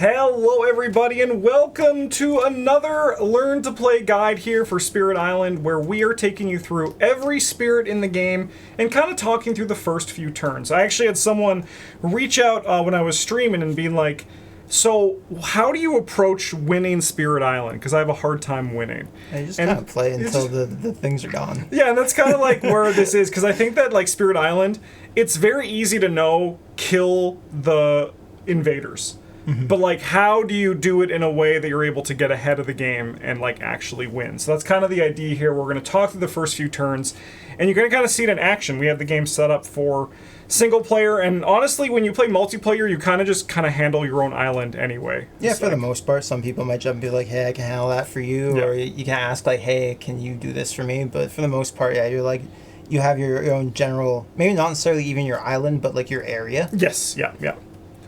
Hello everybody and welcome to another Learn to Play guide here for Spirit Island, where we are taking you through every spirit in the game and kind of talking through the first few turns. I actually had someone reach out when I was streaming and being like, so how do you approach winning Spirit Island? Because I have a hard time winning. You just kind of play until the things are gone. Yeah, and that's kind of like where this is, because I think that like Spirit Island, it's very easy to know, kill the invaders. But like, how do you do it in a way that you're able to get ahead of the game and like actually win? So that's kind of the idea here. We're going to talk through the first few turns, and you're going to kind of see it in action. We have the game set up for single player, and honestly, when you play multiplayer, you kind of handle your own island anyway. Yeah, for the most part. Some people might jump and be like, hey, I can handle that for you, or you can ask like, hey, can you do this for me? But for the most part, yeah, you're like, you have your own general, maybe not necessarily even your island, but like your area. Yes, yeah.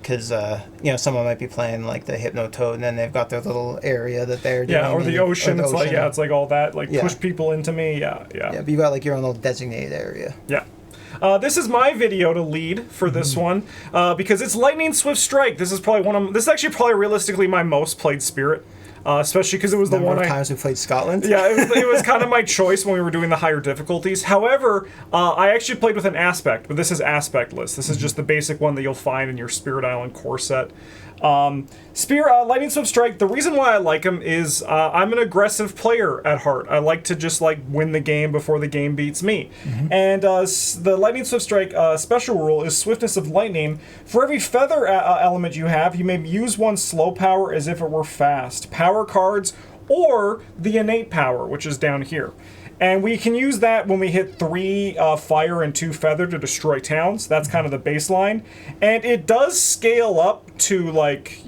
Because, someone might be playing, like, the Hypno Toad, and then they've got their little area that they're doing. Yeah, or the ocean. It's like, it's like all that, like, push people into me, Yeah, but you got, like, your own little designated area. Yeah. This is my video to lead for this one, because it's Lightning Swift Strike. This is actually probably realistically my most played spirit. Especially because it was the one times we played Scotland. Yeah, it was kind of my choice when we were doing the higher difficulties. However, I actually played with an aspect, but this is aspectless. This is just the basic one that you'll find in your Spirit Island core set. Lightning Swift Strike, the reason why I like him is I'm an aggressive player at heart. I like to just like win the game before the game beats me. And the Lightning Swift Strike special rule is Swiftness of Lightning. For every feather element you have, you may use one slow power as if it were fast. Power cards or the innate power, which is down here. And we can use that when we hit 3 fire and 2 feather to destroy towns. That's kind of the baseline. And it does scale up to, like,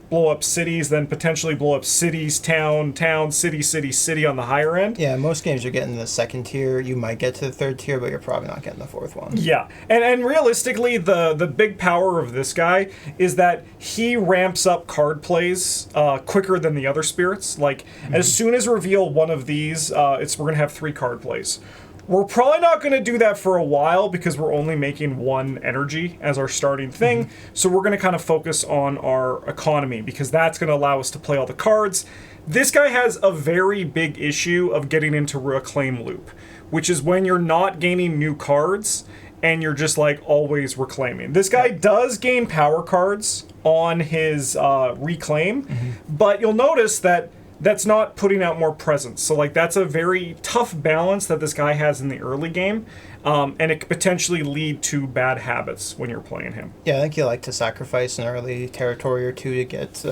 blow up cities, then potentially blow up cities, town, city on the higher end. Yeah, most games you're getting the second tier. You might get to the third tier, but you're probably not getting the fourth one. Yeah, and realistically, the big power of this guy is that he ramps up card plays quicker than the other spirits. Like, as soon as reveal one of these, we're going to have 3 card plays. We're probably not going to do that for a while because we're only making 1 energy as our starting thing. So we're going to kind of focus on our economy because that's going to allow us to play all the cards. This guy has a very big issue of getting into reclaim loop, which is when you're not gaining new cards and you're just like always reclaiming. This guy does gain power cards on his reclaim, but you'll notice that that's not putting out more presence. So, like, that's a very tough balance that this guy has in the early game, and it could potentially lead to bad habits when you're playing him. Yeah, I think you like to sacrifice an early territory or 2 to get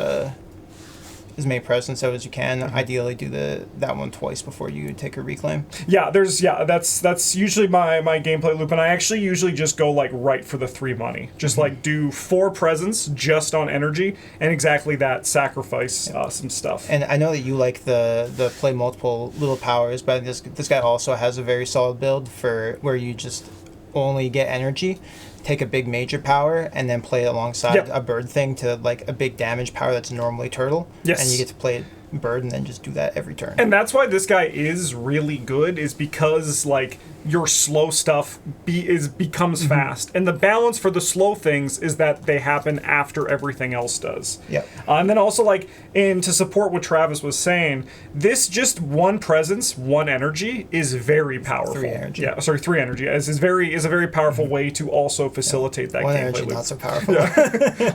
as many presence out as you can. Ideally, do that one twice before you take a reclaim. Yeah, that's usually my gameplay loop, and I actually usually just go like right for the 3 money. Just like do 4 presence just on energy, and exactly that, sacrifice some stuff. And I know that you like the play multiple little powers, but this guy also has a very solid build for where you just only get energy. Take a big major power and then play it alongside a bird thing to like a big damage power that's normally turtle. Yes. And you get to play it bird and then just do that every turn. And that's why this guy is really good, is because like your slow stuff becomes fast, and the balance for the slow things is that they happen after everything else does. Yeah. And then also, like, to support what Travis was saying, this just 1 presence, 1 energy is very powerful. 3 energy. Yeah, sorry, 3 energy is a very powerful way to also facilitate that 1 gameplay energy, loop. not so powerful.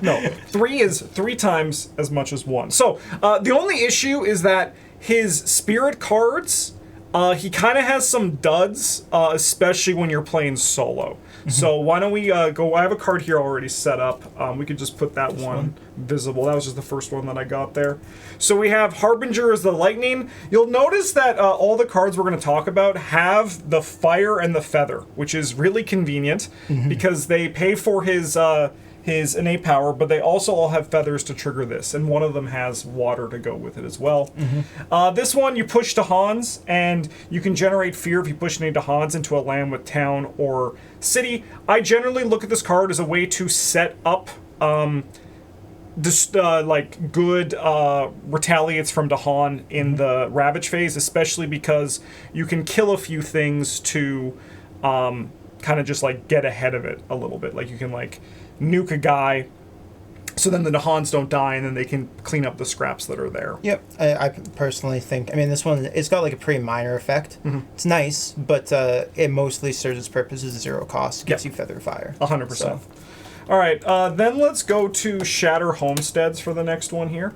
No, 3 is 3 times as much as 1. So the only issue is that his spirit cards, he kind of has some duds, especially when you're playing solo. So why don't we go? I have a card here already set up. We could just put that one visible. That was just the first one that I got there. So we have Harbinger as the lightning. You'll notice that all the cards we're going to talk about have the fire and the feather, which is really convenient because they pay for his innate power, but they also all have feathers to trigger this, and one of them has water to go with it as well. This one, you push to Hans, and you can generate fear if you push into Hans into a land with town or city. I generally look at this card as a way to set up like good retaliates from Dahan in the Ravage phase, especially because you can kill a few things to kind of just like get ahead of it a little bit. Like you can like nuke a guy So then the Nahans don't die, and then they can clean up the scraps that are there. Yep. I personally think, I mean, this one, it's got like a pretty minor effect. It's nice, but it mostly serves its purpose as 0 cost. Gives you Feather Fire. 100%. So. All right, then let's go to Shatter Homesteads for the next one here.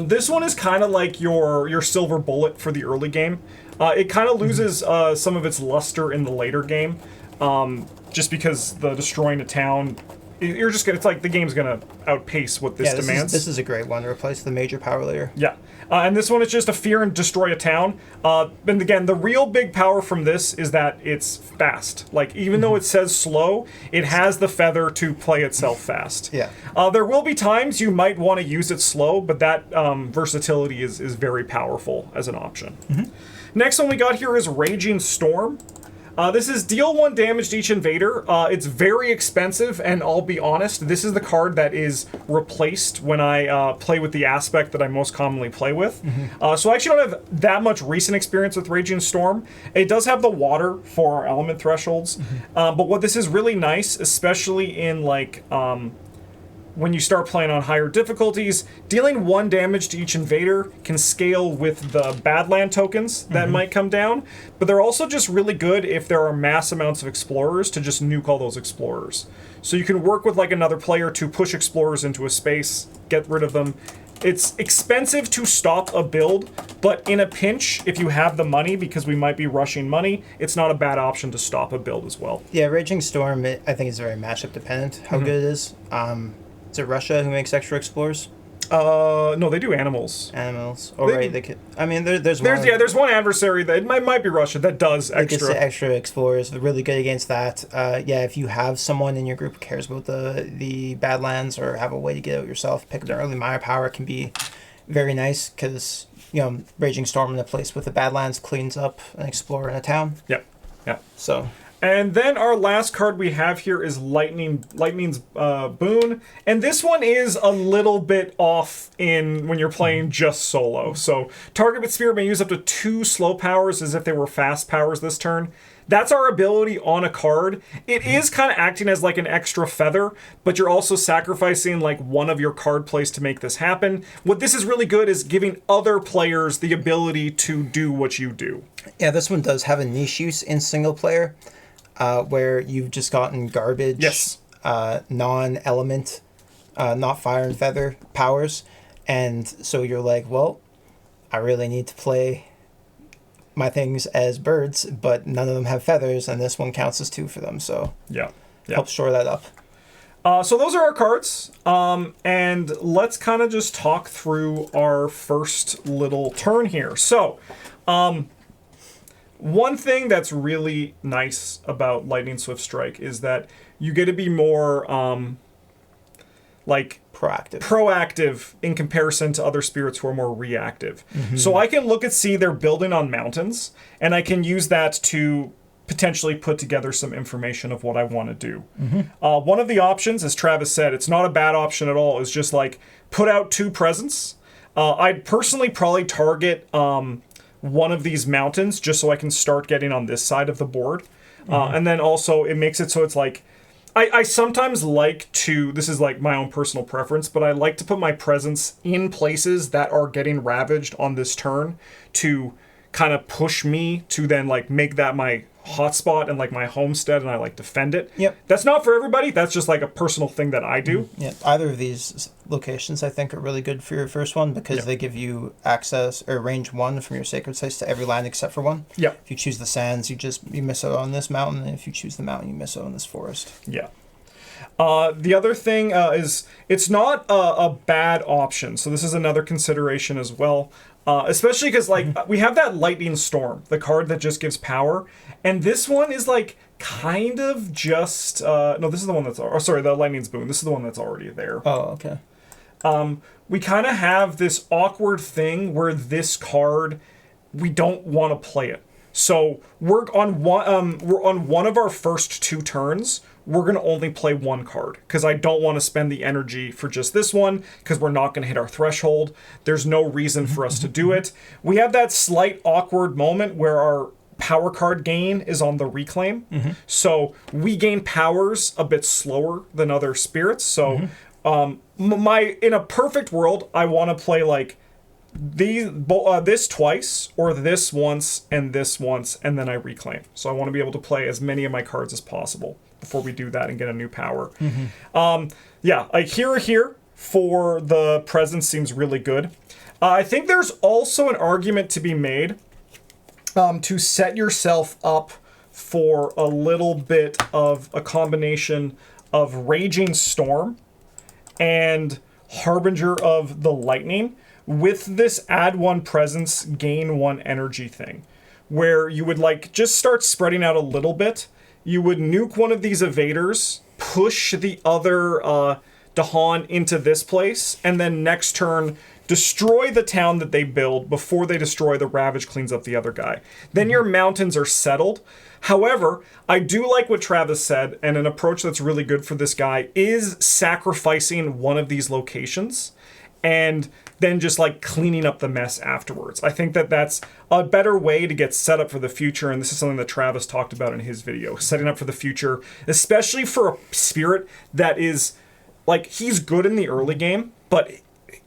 This one is kind of like your Silver Bullet for the early game. It kind of loses some of its luster in the later game, just because the destroying a town, you're just gonna, it's like the game's gonna outpace what this demands. This is a great one to replace the major power layer. Yeah. And this one is just a fear and destroy a town. And again, the real big power from this is that it's fast. Like, even though it says slow, it has the feather to play itself fast. Yeah. There will be times you might want to use it slow, but that versatility is very powerful as an option. Next one we got here is Raging Storm. This is deal 1 damage to each invader. It's very expensive, and I'll be honest, this is the card that is replaced when I play with the aspect that I most commonly play with. So I actually don't have that much recent experience with Raging Storm. It does have the water for our element thresholds, but what this is really nice, especially in like when you start playing on higher difficulties, dealing 1 damage to each invader can scale with the Badland tokens that might come down, but they're also just really good if there are mass amounts of explorers to just nuke all those explorers. So you can work with like another player to push explorers into a space, get rid of them. It's expensive to stop a build, but in a pinch, if you have the money, because we might be rushing money, it's not a bad option to stop a build as well. Yeah, Raging Storm, I think is very matchup dependent, how good it is. Is it Russia who makes extra explorers? No, they do animals. Animals. Oh, right. They could, I mean, there's one. There's one adversary that might be Russia that does extra. Extra explorers. They're really good against that. Yeah, if you have someone in your group who cares about the Badlands or have a way to get out yourself, pick up an early Maya power can be very nice because, you know, Raging Storm in a place with the Badlands cleans up an explorer in a town. Yep. So. And then our last card we have here is Lightning's Boon. And this one is a little bit off in when you're playing just solo. So target with Spirit may use up to 2 slow powers as if they were fast powers this turn. That's our ability on a card. It is kind of acting as like an extra feather, but you're also sacrificing like one of your card plays to make this happen. What this is really good is giving other players the ability to do what you do. Yeah, this one does have a niche use in single player. Where you've just gotten garbage, non-element, not fire and feather powers, and so you're like, well, I really need to play my things as birds, but none of them have feathers, and this one counts as 2 for them, so help shore that up. So those are our cards, and let's kind of just talk through our first little turn here. So, one thing that's really nice about Lightning Swift Strike is that you get to be more, proactive in comparison to other spirits who are more reactive. So I can see they're building on mountains, and I can use that to potentially put together some information of what I want to do. One of the options, as Travis said, it's not a bad option at all, is just like put out 2 presents. I'd personally probably target one of these mountains just so I can start getting on this side of the board. And then also it makes it so it's like, I sometimes like to, this is like my own personal preference, but I like to put my presence in places that are getting ravaged on this turn to kind of push me to then like make that my hotspot and like my homestead, and I like defend it. That's not for everybody. That's just like a personal thing that I do. Either of these locations I think are really good for your first one because they give you access or range 1 from your sacred sites to every land except for one. If you choose the sands, you miss out on this mountain, and if you choose the mountain, you miss out on this forest. The other thing is it's not a bad option, so this is another consideration as well. Especially because like we have that Lightning Storm, the card that just gives power, and this one is like kind of just no, this is the one that's the Lightning's Boon. This is the one that's already there. Oh, okay. We kind of have this awkward thing where this card, we don't want to play it. So we're on one of our first 2 turns. We're going to only play 1 card because I don't want to spend the energy for just this one because we're not going to hit our threshold. There's no reason for us to do it. We have that slight awkward moment where our power card gain is on the reclaim. So we gain powers a bit slower than other spirits. So In a perfect world, I want to play like this twice, or this once, and then I reclaim. So I want to be able to play as many of my cards as possible before we do that and get a new power. Yeah, like here for the presence seems really good. I think there's also an argument to be made to set yourself up for a little bit of a combination of Raging Storm and Harbinger of the Lightning with this add 1 presence, gain 1 energy thing, where you would like just start spreading out a little bit. You would nuke one of these evaders, push the other Dahan into this place, and then next turn destroy the town that they build before they destroy the Ravage cleans up the other guy. Then your mountains are settled. However, I do like what Travis said, and an approach that's really good for this guy is sacrificing one of these locations and then just like cleaning up the mess afterwards. I think that that's a better way to get set up for the future, and this is something that Travis talked about in his video, setting up for the future, especially for a spirit that is, like, he's good in the early game, but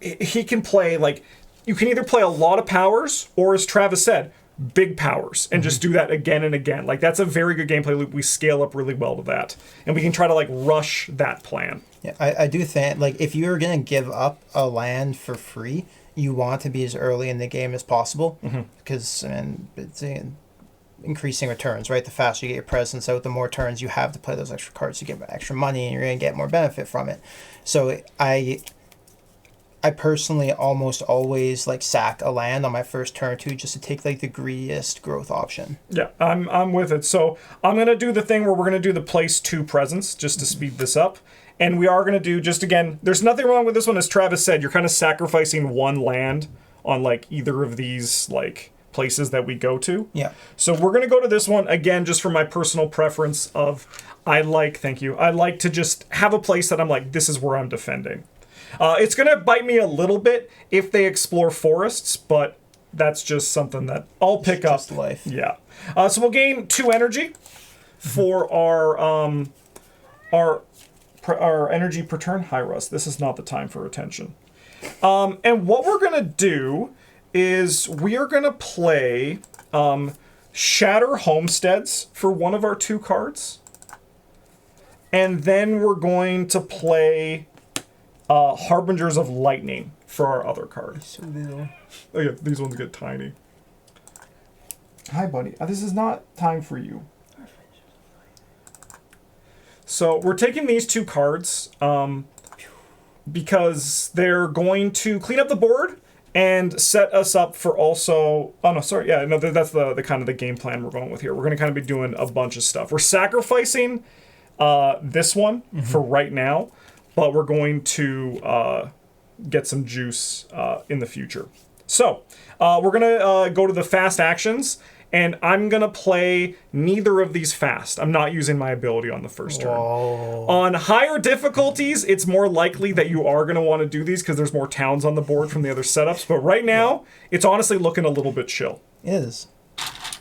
he can play, like, you can either play a lot of powers, or as Travis said, big powers, and just do that again and again. Like, that's a very good gameplay loop. We scale up really well to that, and we can try to, like, rush that plan. Yeah, I do think, like, if you're going to give up a land for free, you want to be as early in the game as possible, because, it's increasing returns, right? The faster you get your presence out, the more turns you have to play those extra cards to get extra money, and you're going to get more benefit from it. So I personally almost always like sack a land on my first turn too, just to take like the greediest growth option. Yeah, I'm with it. So I'm gonna do the thing where we're gonna do the place 2 presence just to speed this up, and we are gonna do, just again, there's nothing wrong with this one, as Travis said. You're kind of sacrificing 1 land on like either of these like places that we go to. Yeah. So we're gonna go to this one again, just for my personal preference of I like to just have a place that I'm like, this is where I'm defending. It's going to bite me a little bit if they explore forests, but that's just something that I'll pick up. Just life. Yeah. So we'll gain 2 energy for our energy per turn. Hi, Russ. This is not the time for attention. And what we're going to do is we are going to play Shatter Homesteads for one of our 2 cards. And then we're going to play Harbingers of Lightning for our other card. So little. Oh yeah, these ones get tiny. Hi, buddy. This is not time for you. So we're taking these 2 cards because they're going to clean up the board and set us up for also... Oh, no, sorry. Yeah, no, that's the kind of the game plan we're going with here. We're going to kind of be doing a bunch of stuff. We're sacrificing this one for right now, but we're going to get some juice in the future. So, we're going to go to the fast actions, and I'm going to play neither of these fast. I'm not using my ability on the first turn. Whoa. On higher difficulties, it's more likely that you are going to want to do these because there's more towns on the board from the other setups, but right now, it's honestly looking a little bit chill. It is.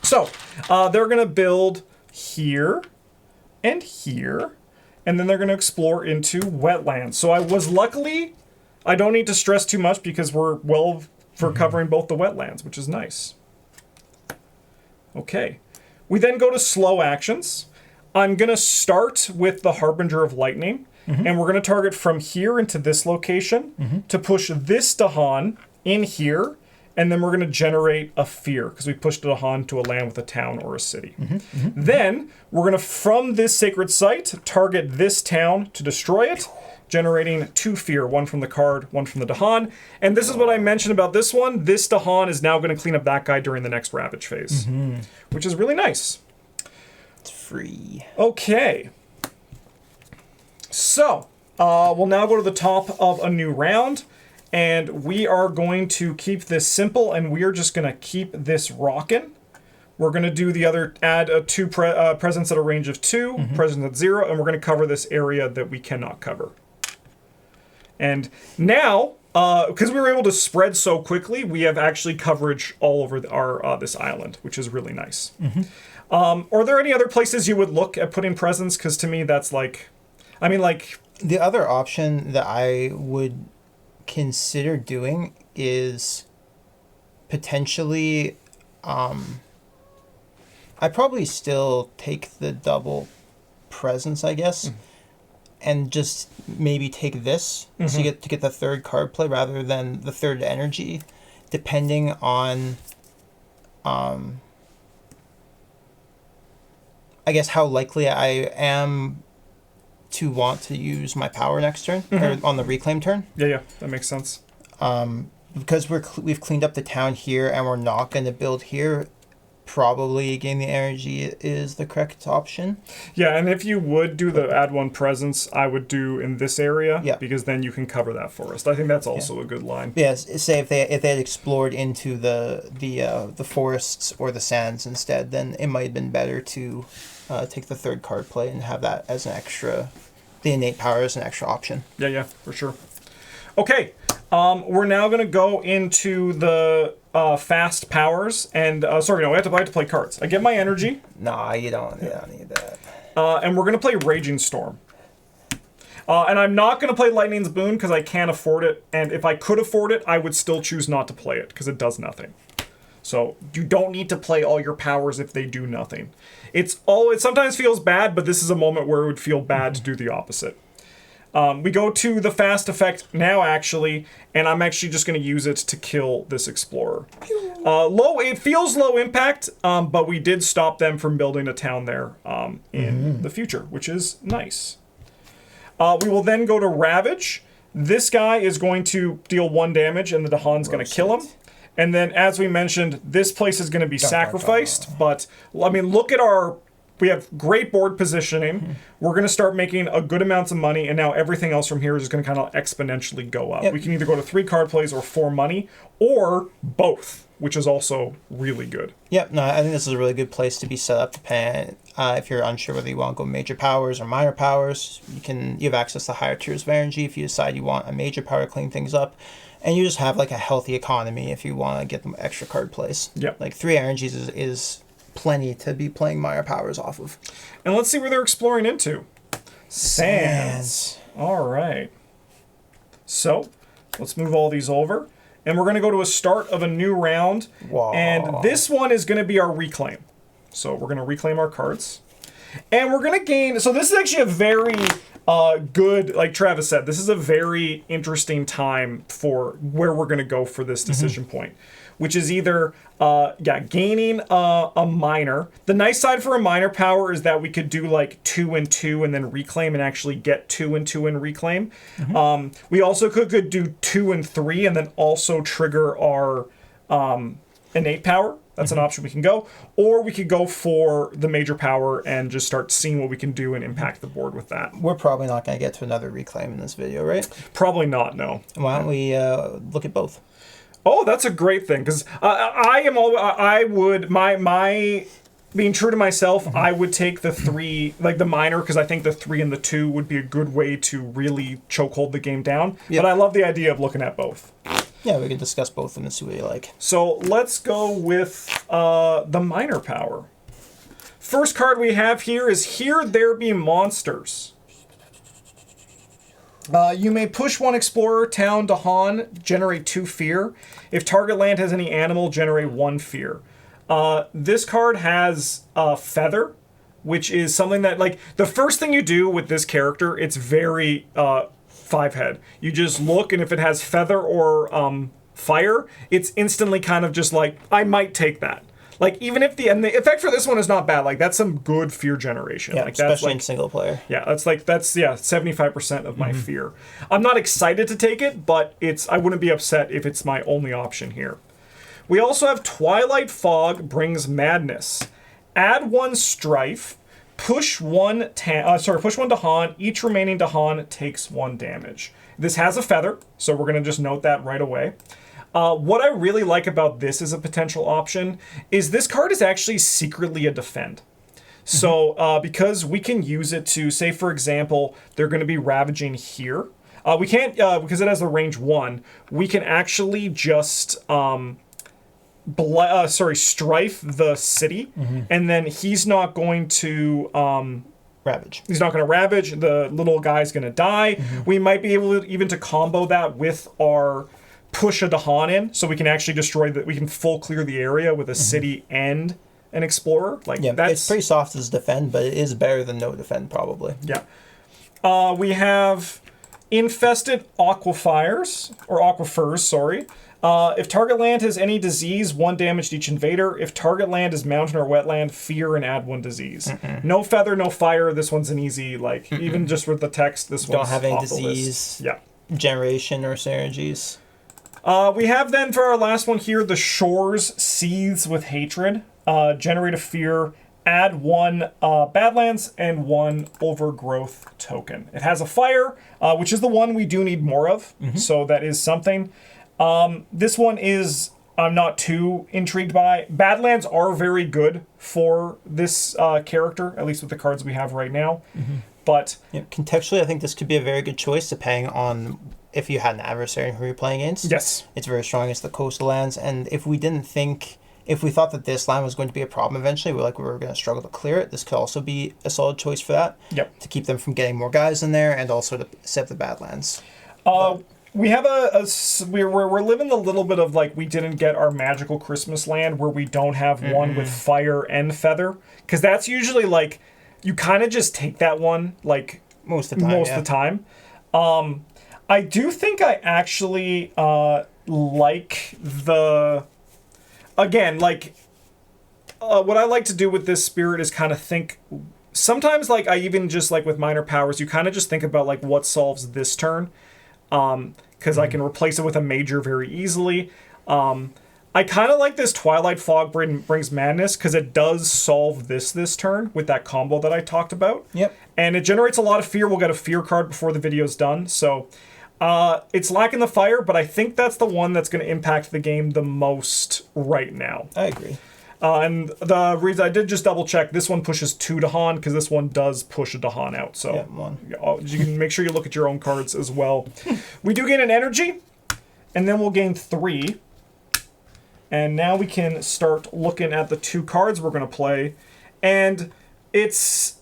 So, they're going to build here and here, and then they're going to explore into wetlands. So I don't need to stress too much because we're well for covering both the wetlands, which is nice. Okay. We then go to slow actions. I'm going to start with the Harbinger of Lightning, and we're going to target from here into this location to push this Dahan in here, and then we're going to generate a fear because we pushed a Dahan to a land with a town or a city. Then we're going to, from this sacred site, target this town to destroy it, generating 2 fear, 1 from the card, 1 from the Dahan. And this is what I mentioned about this one. This Dahan is now going to clean up that guy during the next Ravage phase, which is really nice. It's free. Okay. So, we'll now go to the top of a new round, and we are going to keep this simple, and we are just going to keep this rocking. We're going to do the other, add a 2 presence at a range of 2, presence at 0, and we're going to cover this area that we cannot cover. And now, because we were able to spread so quickly, we have actually coverage all over our this island, which is really nice. Are there any other places you would look at putting presence? Because to me, that's like... I mean, like, The other option that I would consider doing is potentially, I probably still take the double presence, I guess, and just maybe take this to get the third card play rather than the third energy, depending on, I guess, how likely I am to want to use my power next turn or on the reclaim turn. Yeah, that makes sense. Because we've cleaned up the town here and we're not going to build here, probably gain the energy is the correct option. Yeah, and if you would do the add one presence, I would do in this area, Yeah. because then you can cover that forest. I think that's also a good line. Yes, say if they had explored into the forests or the sands instead, then it might have been better to take the third card play and have that as an extra, the innate power as an extra option. Yeah, for sure. Okay, we're now going to go into the fast powers, and I have to play cards. I get my energy. Nah, you don't need that. And we're going to play Raging Storm. And I'm not going to play Lightning's Boon because I can't afford it, and if I could afford it, I would still choose not to play it because it does nothing. So you don't need to play all your powers if they do nothing. It sometimes feels bad, but this is a moment where it would feel bad to do the opposite. We go to the fast effect now, actually, and I'm actually just going to use it to kill this explorer. It feels low impact, but we did stop them from building a town there in the future, which is nice. We will then go to Ravage. This guy is going to deal 1 damage, and the Dahan's going to kill him. And then, as we mentioned, this place is going to be sacrificed, but, I mean, look at we have great board positioning. We're going to start making a good amounts of money, and now everything else from here is just going to kind of exponentially go up. Yep. We can either go to 3 card plays or 4 money, or both, which is also really good. Yep, no, I think this is a really good place to be set up. Depending, if you're unsure whether you want to go major powers or minor powers, you have access to higher tiers of energy if you decide you want a major power to clean things up. And you just have like a healthy economy if you want to get them extra card plays. Yep. Like 3 energies is plenty to be playing minor powers off of. And let's see where they're exploring into. Sands. All right. So, let's move all these over. And we're going to go to a start of a new round. Whoa. And this one is going to be our reclaim. So, we're going to reclaim our cards. And we're going to gain... So, this is actually a very good... Like Travis said, this is a very interesting time for where we're going to go for this decision point. Which is either, gaining a minor. The nice side for a minor power is that we could do like 2 and 2 and then reclaim and actually get 2 and 2 and reclaim. We also could do 2 and 3 and then also trigger our innate power. That's an option we can go. Or we could go for the major power and just start seeing what we can do and impact the board with that. We're probably not going to get to another reclaim in this video, right? Probably not, no. Why don't we look at both? Oh, that's a great thing, because being true to myself, I would take the 3, like the minor, because I think the 3 and the 2 would be a good way to really chokehold the game down. Yep. But I love the idea of looking at both. Yeah, we can discuss both of them and see what you like. So let's go with the minor power. First card we have here is Here There Be Monsters. You may push 1 explorer, town, Dahan, generate 2 fear. If target land has any animal, generate 1 fear. This card has feather, which is something that, like, the first thing you do with this character, it's very 5-head. You just look, and if it has feather or fire, it's instantly kind of just like, I might take that. Like, even if the effect for this one is not bad, like, that's some good fear generation. Yeah, like, especially that's like, in single player. Yeah, that's 75% of my fear. I'm not excited to take it, but I wouldn't be upset if it's my only option here. We also have Twilight Fog Brings Madness. Add 1 strife, push 1 Dahan, each remaining Dahan takes 1 damage. This has a feather, so we're going to just note that right away. What I really like about this as a potential option is this card is actually secretly a defend. So, because we can use it to, say, for example, they're going to be ravaging here. We can't, because it has a range 1, we can actually just strife the city, and then he's not going to Ravage. He's not going to ravage. The little guy's going to die. We might be able to even to combo that with our push a Dahan in, so we can actually destroy that. We can full clear the area with a city and an explorer. Like It's pretty soft as defend, but it is better than no defend probably. Yeah. We have infested aquifers. Sorry. If target land has any disease, 1 damage to each invader. If target land is mountain or wetland, fear and add 1 disease. No feather, no fire. This one's an easy, like, even just with the text, this one's don't have any off the disease, list. Yeah. generation, or synergies. We have then for our last one here, the Shores Seethes with Hatred. Generate a fear, add 1 Badlands and 1 Overgrowth token. It has a fire, which is the one we do need more of, so that is something. This one is I'm not too intrigued by. Badlands are very good for this character, at least with the cards we have right now. But contextually, I think this could be a very good choice depending on if you had an adversary who you're playing against. Yes. It's very strong against the coastal lands, and if we thought that this land was going to be a problem eventually, we were going to struggle to clear it, this could also be a solid choice for that. Yep. To keep them from getting more guys in there, and also to set the Badlands. We have we're living a little bit of like we didn't get our magical Christmas land where we don't have one with fire and feather, because that's usually like you kind of just take that one like most of the time. I do think I actually like the again like what I like to do with this spirit is kind of think. Sometimes like I even just like with minor powers, you kind of just think about like what solves this turn. Because I can replace it with a major very easily. I kind of like this Twilight Fog brings Madness because it does solve this turn with that combo that I talked about. Yep. And it generates a lot of fear. We'll get a fear card before the video's done. So it's lacking the fire, but I think that's the one that's going to impact the game the most right now. I agree. And the reason I did just double check, this one pushes 2 Dahan because this one does push a Dahan out. So you can make sure you look at your own cards as well. We do gain an energy, and then we'll gain 3. And now we can start looking at the 2 cards we're going to play. And it's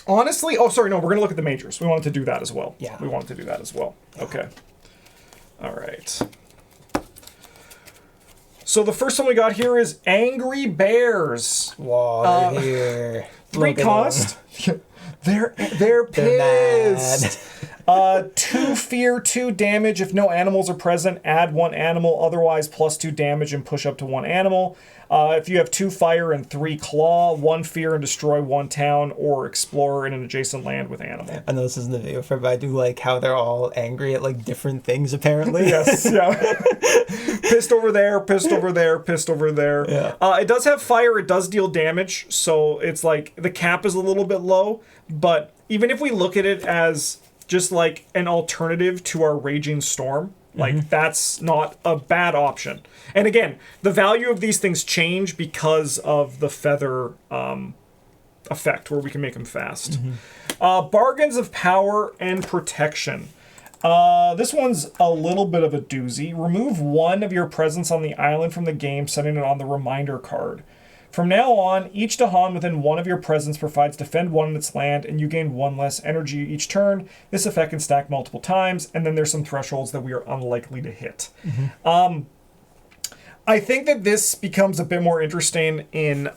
honestly, we're going to look at the majors. We wanted to do that as well. Yeah. We wanted to do that as well. Okay. All right. So the first one we got here is Angry Bears. Whoa, they're here. 3 cost. They're pissed. 2 fear, 2 damage. If no animals are present, add 1 animal. Otherwise, +2 damage and push up to 1 animal. If you have 2 fire and 3 claw, 1 fear and destroy 1 town or explorer in an adjacent land with animal. I know this isn't the video for it, but I do like how they're all angry at like different things apparently. Yes, yeah. Pissed over there, pissed over there, pissed over there. Yeah. It does have fire, it does deal damage, so it's like the cap is a little bit low, but even if we look at it as just like an alternative to our Raging Storm, like that's not a bad option. And again, the value of these things change because of the feather effect where we can make them fast. Bargains of power and protection. This one's a little bit of a doozy. Remove 1 of your presence on the island from the game, setting it on the reminder card. From now on, each Dahan within 1 of your presence provides defend 1 in its land, and you gain 1 less energy each turn. This effect can stack multiple times, and then there's some thresholds that we are unlikely to hit. I think that this becomes a bit more interesting in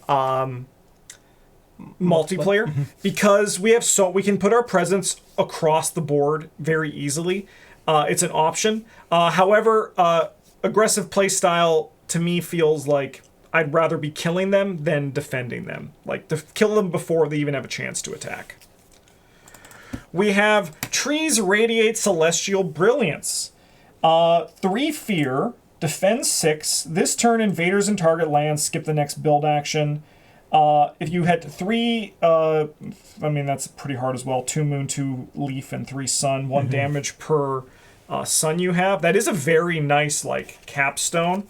multiplayer because we can put our presence across the board very easily. It's an option. However, aggressive playstyle to me feels like I'd rather be killing them than defending them. Like, to kill them before they even have a chance to attack. We have Trees Radiate Celestial Brilliance. 3 fear, defend 6. This turn, invaders in target lands skip the next build action. If you hit 3, I mean, that's pretty hard as well. 2 moon, 2 leaf, and 3 sun. 1 damage per sun you have. That is a very nice, like, capstone.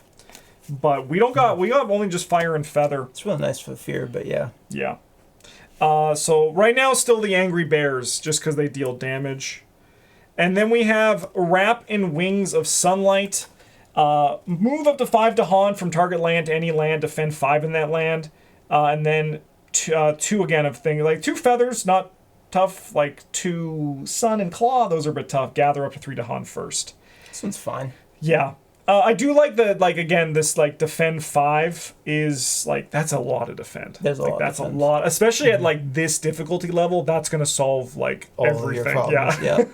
But we have only just fire and feather. It's really nice for the fear, but yeah. Yeah. So right now, still the Angry Bears, just because they deal damage. And then we have Wrap in Wings of Sunlight. Move up to 5 Dahan from target land to any land, defend 5 in that land. And then two again of things like 2 feathers, not tough. Like 2 sun and claw, those are a bit tough. Gather up to 3 Dahan first. This one's fine. Yeah. I do like again, this, like, defend 5 is, like, that's a lot of defend. There's a lot That's of defense. a lot, especially at, like, this difficulty level, that's going to solve, like, All everything. of your problems. Yeah.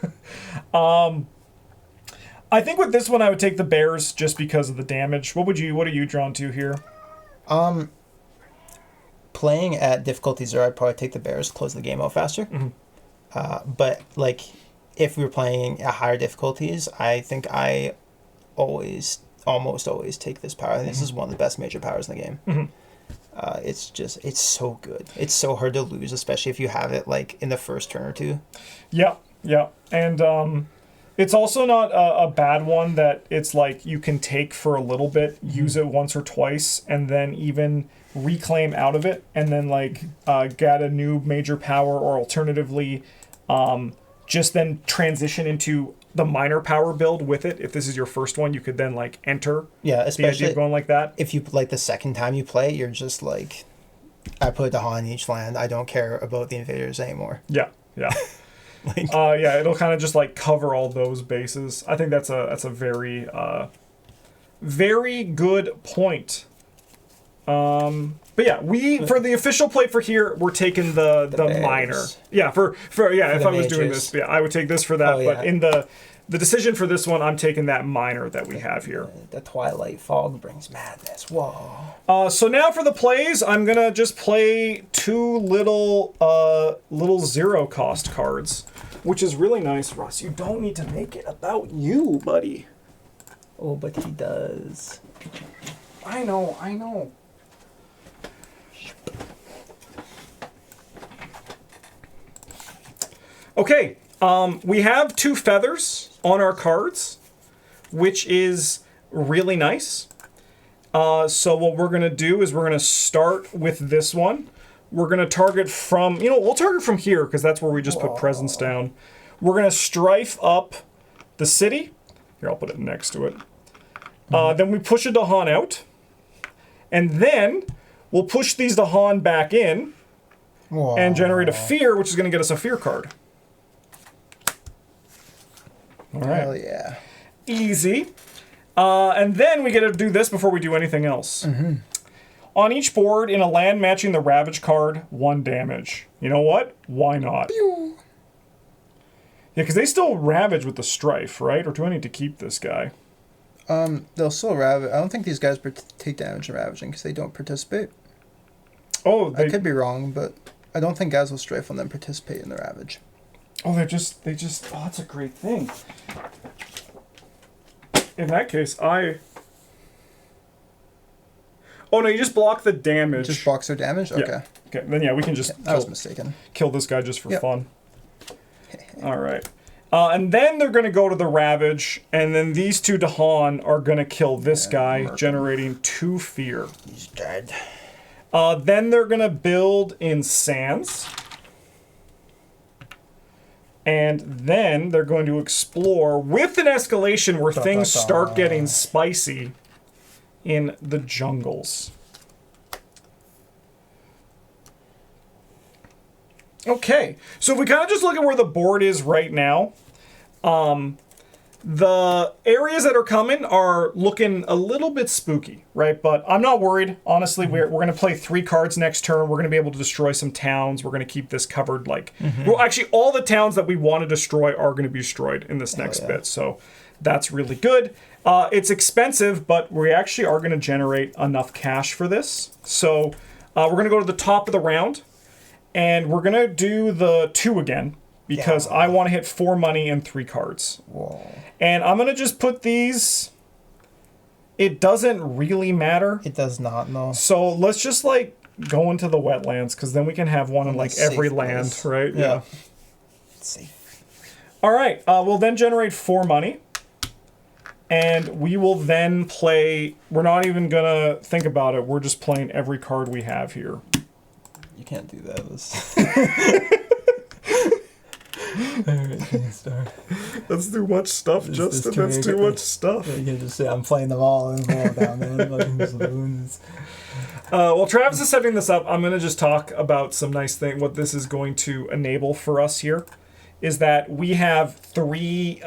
I think with this one, I would take the bears just because of the damage. What are you drawn to here? Playing at difficulty 0, I'd probably take the bears, close the game out faster. But, like, if we were playing at higher difficulties, I think I almost always take this power. This is one of the best major powers in the game. It's so good. It's so hard to lose, especially if you have it like in the first turn or 2. Yeah, and it's also not a bad one that it's like you can take for a little bit, use it once or twice, and then even reclaim out of it, and then like get a new major power, or alternatively, just then transition into the minor power build with it. If this is your first one, you could then like enter. Yeah, the especially idea of going like that. If you like the second time you play, you're just like, I put Dahan in each land. I don't care about the invaders anymore. Yeah. It'll kind of just like cover all those bases. I think that's a very very good point. But yeah, for the official play for here, we're taking the minor. Yeah, for if I was doing this, I would take this for that. But in the decision for this one, I'm taking that minor that we have here. The Twilight Fog brings madness. Whoa. So now for the plays, I'm gonna just play 2 little 0 cost cards, which is really nice, Russ. You don't need to make it about you, buddy. Oh, but he does. I know. Okay, we have 2 feathers on our cards, which is really nice. So what we're going to do is we're going to start with this one. We're going to target from, we'll target from here because that's where we just put presents down. We're going to strife up the city. Here, I'll put it next to it. Then we push a Dahan out. And then we'll push these Dahan back in and generate a fear, which is going to get us a fear card. All right. Hell yeah. Easy. And then we get to do this before we do anything else. On each board, in a land matching the Ravage card, 1 damage. You know what? Why not? Pew. Yeah, because they still Ravage with the Strife, right? Or do I need to keep this guy? They'll still ravage. I don't think these guys take damage in ravaging because they don't participate. Oh, I could be wrong, but I don't think guys will strafe on them participate in the ravage. Oh, they just. Oh, that's a great thing. In that case, Oh no, you just block the damage. Just blocks their damage. Okay. Yeah. Okay. Then we can just. I was mistaken. Kill this guy just for fun. All right. And then they're going to go to the Ravage, and then these 2 Dahan are going to kill this guy, generating 2 fear. He's dead. Then they're going to build in Sands. And then they're going to explore with an escalation where things start getting spicy in the jungles. Okay, so if we kind of just look at where the board is right now, the areas that are coming are looking a little bit spooky, right? But I'm not worried. Honestly, we're going to play 3 cards next turn. We're going to be able to destroy some towns. We're going to keep this covered. Well, actually, all the towns that we want to destroy are going to be destroyed in this next bit. So that's really good. It's expensive, but we actually are going to generate enough cash for this. So we're going to go to the top of the round. And we're going to do the 2 again, because I want to hit 4 money and 3 cards. Whoa. And I'm going to just put these... It doesn't really matter. It does not, no. So let's just, go into the wetlands, because then we can have one in, every land, place. Right? Yeah. Safe. All right. We'll then generate 4 money. And we will then play... We're not even going to think about it. We're just playing every card we have here. You can't do that. That's too much stuff, Justin. That's too much stuff. You can just say, I'm playing them all and roll down there. While Travis is setting this up, I'm going to just talk about some nice thing. What this is going to enable for us here is that we have three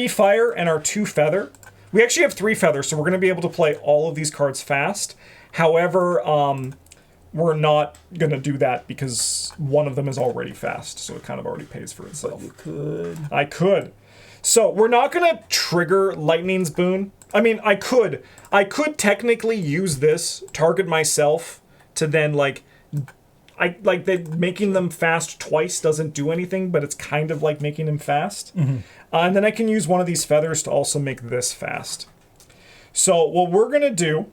fire and our 2 feather. We actually have 3 feathers, so we're going to be able to play all of these cards fast. However, we're not going to do that because one of them is already fast, so it kind of already pays for itself. But you could. I could. So we're not going to trigger Lightning's Boon. I mean, I could technically use this, target myself, to then making them fast twice doesn't do anything, but it's kind of like making them fast. And then I can use one of these feathers to also make this fast. So what we're going to do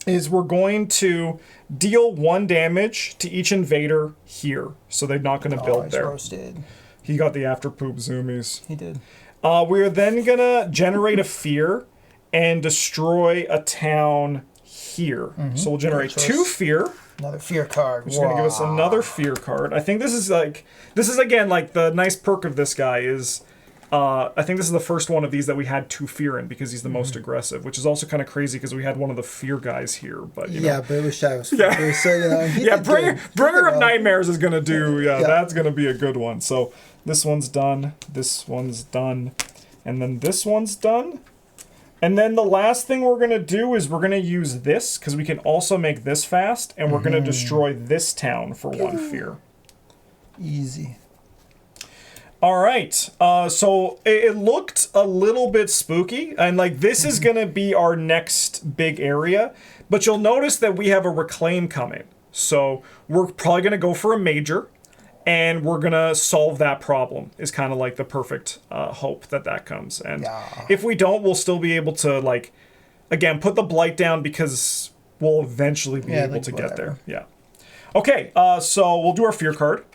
is we're going to deal 1 damage to each invader here. So they're not going to build there. Roasted. He got the after poop zoomies. He did. We're then going to generate a fear and destroy a town here. So we'll generate 2 fear. Another fear card. Which is going to give us another fear card. I think this is again like the nice perk of this guy is I think this is the first one of these that we had 2 fear in because he's the most aggressive, which is also kind of crazy because we had one of the fear guys here. But you know. But it was Shadows. Yeah. So, Bringer of Nightmares is going to do, that's going to be a good one. So this one's done, this one's done, and then this one's done. And then the last thing we're going to do is we're going to use this because we can also make this fast, and we're going to destroy this town for 1 fear. Easy. All right, so it looked a little bit spooky, and like this is going to be our next big area, but you'll notice that we have a reclaim coming. So we're probably going to go for a major, and we're going to solve that problem is kind of like the perfect hope that comes. And if we don't, we'll still be able to, like, again, put the blight down because we'll eventually be able to get there. Yeah. Okay, so we'll do our fear card.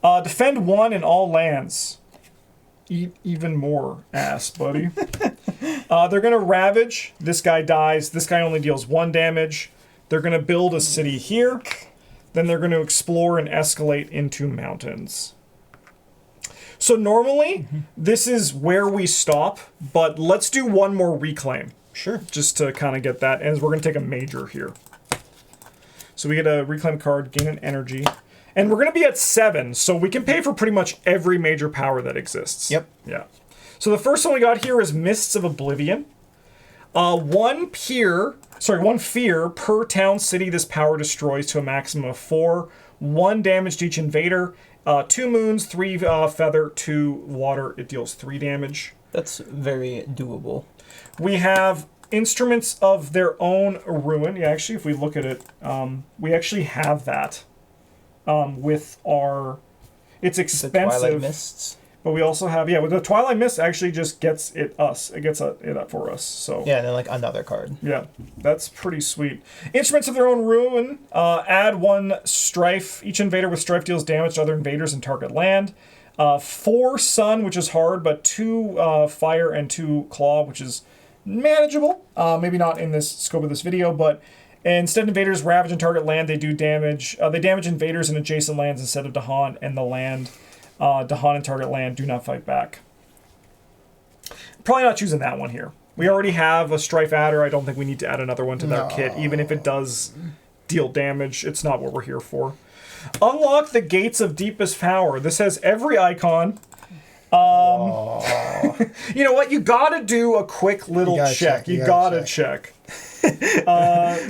Defend 1 in all lands. Eat even more ass, buddy. They're going to ravage. This guy dies. This guy only deals 1 damage. They're going to build a city here. Then they're going to explore and escalate into mountains. So normally, this is where we stop, but let's do 1 more reclaim. Sure. Just to kind of get that, and we're going to take a major here. So we get a reclaim card, gain an energy. And we're going to be at 7, so we can pay for pretty much every major power that exists. Yep. Yeah. So the first one we got here is Mists of Oblivion. 1 fear per town city this power destroys to a maximum of 4. 1 damage to each invader. 2 moons, 3 feather, 2 water. It deals 3 damage. That's very doable. We have Instruments of Their Own Ruin. Yeah, actually, if we look at it, we actually have that. With our, it's expensive. The Twilight Mists. But we also have, with the Twilight Mist actually just gets it gets it up for us. So yeah, and then like another card. Yeah, that's pretty sweet. Instruments of Their Own Ruin. Add 1 strife. Each invader with strife deals damage to other invaders in target land. 4 sun, which is hard, but 2 fire and 2 claw, which is manageable. Maybe not in this scope of this video, but instead invaders ravage and target land, they do damage. They damage invaders in adjacent lands instead of Dahan, and the land, Dahan and target land do not fight back. Probably not choosing that one here. We already have a Strife Adder. I don't think we need to add another one to that kit. Even if it does deal damage, it's not what we're here for. Unlock the Gates of Deepest Power. This has every icon. You know what? You gotta do a quick little check. You gotta check.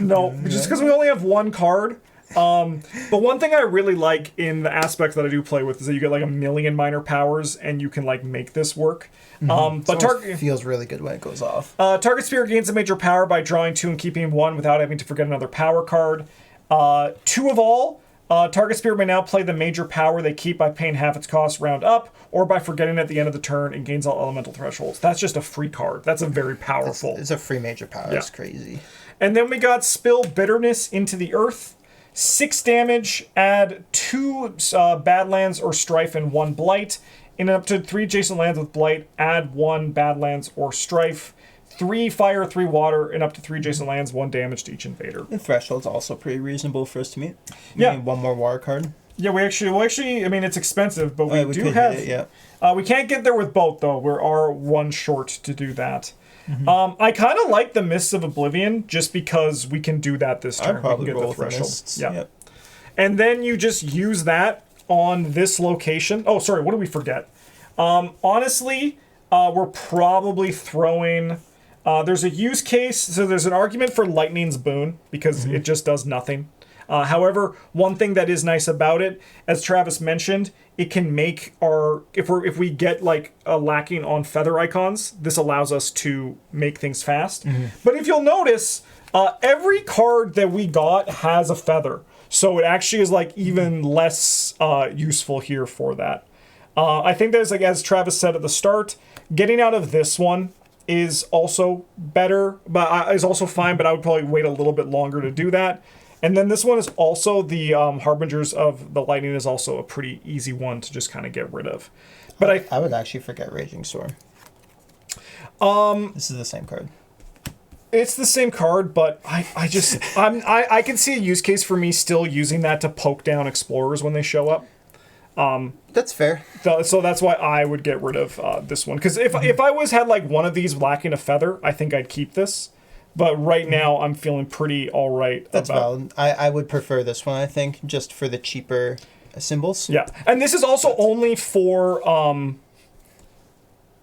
No, just because we only have 1 card. But one thing I really like in the aspects that I do play with is that you get like 1,000,000 minor powers and you can like make this work. But target feels really good when it goes off. Target spirit gains a major power by drawing 2 and keeping 1 without having to forget another power card. 2 of all. Target spirit may now play the major power they keep by paying half its cost round up, or by forgetting it at the end of the turn and gains all elemental thresholds. That's just a free card. That's a very powerful. It's a free major power. Yeah. It's crazy. And then we got Spill Bitterness into the Earth. 6 damage, add 2 Badlands or Strife and 1 Blight. In up to 3 adjacent lands with Blight, add 1 Badlands or Strife. 3 fire, 3 water, and up to 3 adjacent lands, 1 damage to each invader. The threshold's also pretty reasonable for us to meet. Yeah. Maybe 1 more water card. Yeah, I mean, it's expensive, but we do could have. hit it, yeah. We can't get there with both, though. We are one short to do that. I kind of like the Mists of Oblivion just because we can do that this turn. I'd probably we can get roll the with the threshold. Mists. Yeah. Yep. And then you just use that on this location. Oh, sorry, what did we forget? Honestly, we're probably throwing... there's a use case, so there's an argument for Lightning's Boon, because it just does nothing. However, one thing that is nice about it, as Travis mentioned, it can make our... If we get, like, a lacking on feather icons, this allows us to make things fast. But if you'll notice, every card that we got has a feather. So it actually is, like, even less useful here for that. I think there's, like, as Travis said at the start, getting out of this one is also better, but is also fine, but I would probably wait a little bit longer to do that. And then this one is also the Harbingers of the Lightning is also a pretty easy one to just kind of get rid of. But I would actually forget Raging Storm. This is the same card. It's the same card, but I can see a use case for me still using that to poke down explorers when they show up. That's fair. So that's why I would get rid of this one. Because if I had like one of these lacking a feather, I think I'd keep this. But right now, I'm feeling pretty all right. That's valid. I would prefer this one, I think, just for the cheaper symbols. Yeah. And this is also only for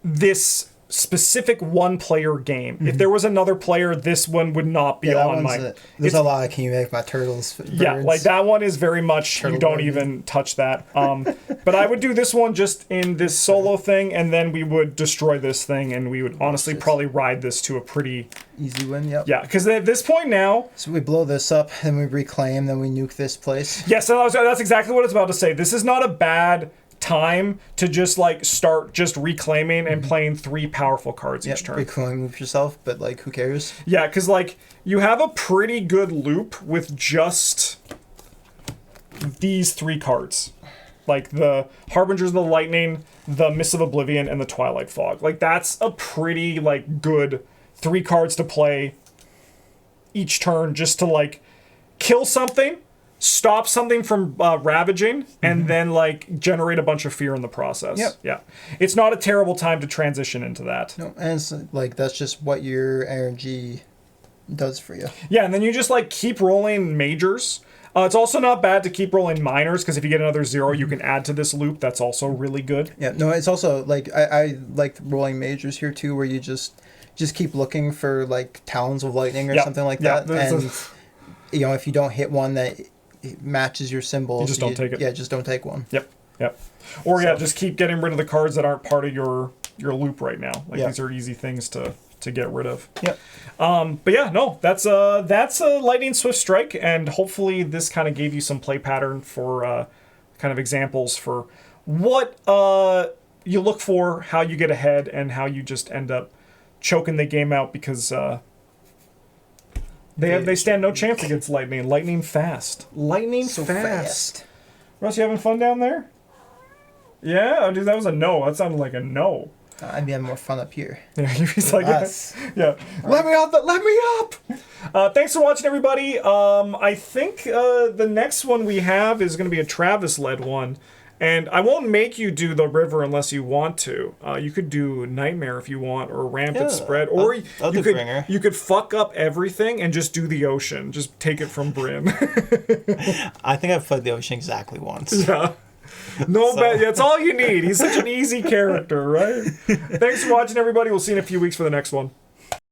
this specific one-player game. If there was another player, this one would not be on my... There's a lot of Can You Make My Turtles birds? Yeah, like that one is very much, you don't even touch that. But I would do this one just in this solo thing, and then we would destroy this thing, and we would honestly probably ride this to a pretty... Easy win, yep. Yeah, because at this point now... So we blow this up, then we reclaim, then we nuke this place. Yes, that's exactly what I was about to say. This is not a bad time to just like start just reclaiming and playing 3 powerful cards each turn. Reclaim move yourself, but like who cares? Yeah, because like you have a pretty good loop with just these 3 cards. Like the Harbingers of the Lightning, the Mists of Oblivion, and the Twilight Fog. Like that's a pretty like good 3 cards to play each turn just to like kill something, stop something from ravaging, and then like generate a bunch of fear in the process. Yep. Yeah. It's not a terrible time to transition into that. No, and it's like that's just what your energy does for you. Yeah, and then you just like keep rolling majors. It's also not bad to keep rolling minors, because if you get another 0, you can add to this loop. That's also really good. Yeah, no, it's also like I like rolling majors here too, where you just keep looking for like Talons of Lightning or something like that, and you know, if you don't hit one that matches your symbol, you just don't take it. Yeah, just don't take one. Yep. Or just keep getting rid of the cards that aren't part of your loop right now. Like these are easy things to get rid of. Yep. But yeah, no, that's a Lightning Swift Strike, and hopefully this kind of gave you some play pattern for kind of examples for what you look for, how you get ahead, and how you just end up choking the game out because they stand no chance against Lightning. Lightning fast. Lightning So fast. Russ, you having fun down there? Yeah? Oh, dude, that was a no. That sounded like a no. I'd be having more fun up here. Yeah, he's like, Us. yeah. Let me up! Let me up! Thanks for watching, everybody. I think the next one we have is going to be a Travis-led one. And I won't make you do the river unless you want to. You could do Nightmare if you want, or Rampant Spread, or I'll you do Bringer. you could fuck up everything and just do the ocean. Just take it from Bryn. I think I've played the ocean exactly once. Yeah. No, but that's all you need. He's such an easy character, right? Thanks for watching, everybody. We'll see you in a few weeks for the next one.